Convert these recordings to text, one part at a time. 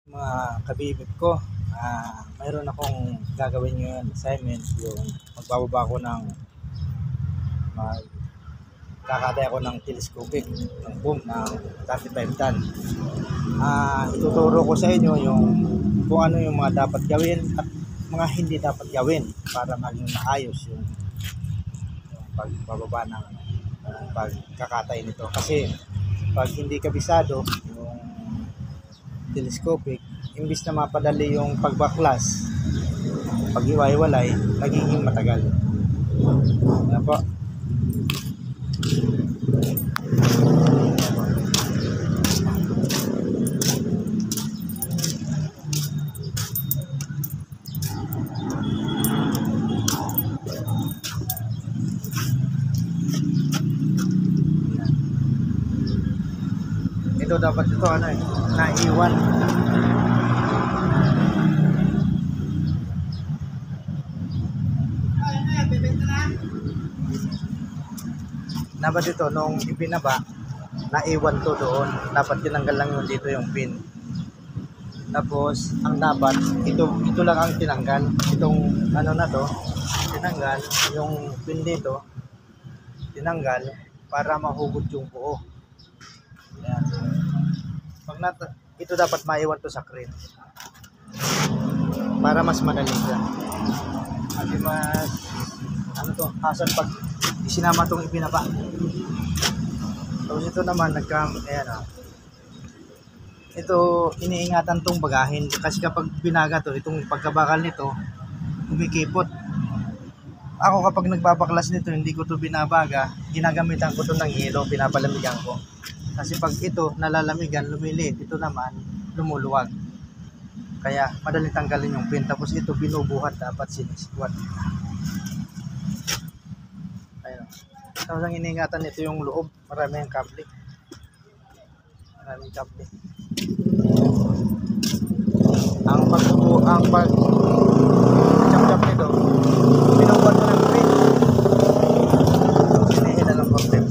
Mga kabibig ko, mayroon akong gagawin ngayon assignment, yung magbababa ako ng kakatay ako ng telescopic ng boom ng 35 ton. Ituturo ko sa inyo yung kung ano yung mga dapat gawin at mga hindi dapat gawin para maging maayos yung pagbababa ng pagkakatay nito. Kasi pag hindi kabisado yung telescopic, imbis na mapadali yung pagbaklas, pag-iwa-iwalay, nagiging matagal. Yan po. Ito dapat ito naiwan. Dapat ito nung ibinaba, naiwan to doon. Dapat tinanggal lang yun dito yung pin. Tapos ang dapat ito lang ang tinanggal. Itong ano na to, tinanggal yung pin dito. Tinanggal para mahugot yung buo. Ayan. Ito dapat maiwan to sa crane para mas madali siya. At mas hasan pag isinama tong ibinaba. Tapos ito naman ito iniingatan tong bagahin kasi kapag binaga to, itong pagkabakal nito kumikipot. Ako kapag nagbabaklas nito, hindi ko to binabaga, ginagamitan ko to ng yelo, pinapalamigan ko. Kasi pag ito nalalamigan, lumiliit, ito naman lumuluwag. Kaya madaling tanggalin yung pin. Tapos ito binubuhat, dapat sinisikwat. Ayun. Tapos ang iniingatan nito yung loob, maraming kable. Ang pag chop nito, binubuhat ko ng pin. Sinihila ng konti.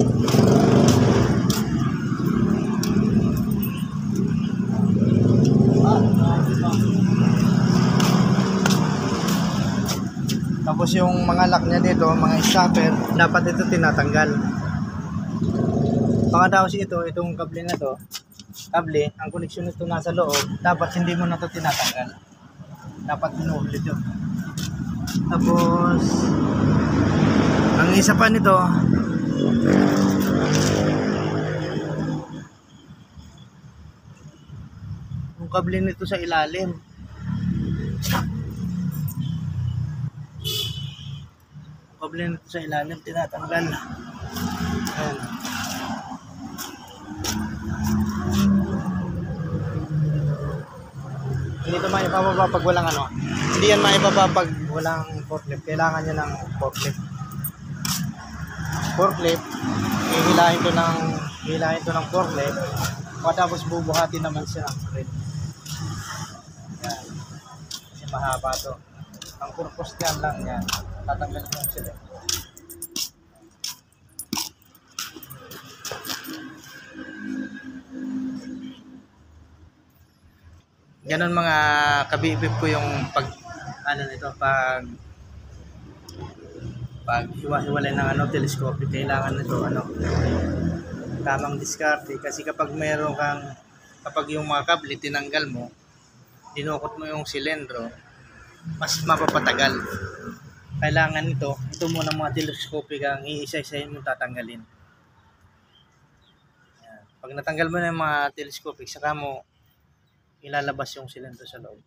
Tapos yung mga lock niya dito, mga stopper, dapat ito tinatanggal. Pagkatapos itong kable na to, ang koneksyon nito nasa loob, dapat hindi mo na to tinatanggal. Dapat inuulit yun. Tapos, ang isa pa nito, yung kable nito sa ilalim. Kable nito sa ilalim, tinatanggal. Ayan. Hindi ito maipababa pag walang hindi yan maipababa pag walang forklift. Kailangan nyo ng forklift. Hihilahin to ng forklift. Tapos bubuhatin naman siya ng crane. Yan. Kasi mahaba to. Ang purpose niyan lang yan, tatanggalin yung sila. Ganon mga kabibib ko yung pag hiwa-hiwalay ng telescopic. Kailangan nito tamang diskarte, kasi kapag yung mga kable tinanggal mo, dinukot mo yung silindro, mas mapapatagal. Kailangan ito muna mga telescopic ang iisa-isahin mo tatanggalin. Ayan. Pag natanggal mo na yung mga telescopic, saka mo ilalabas yung silindro sa loob.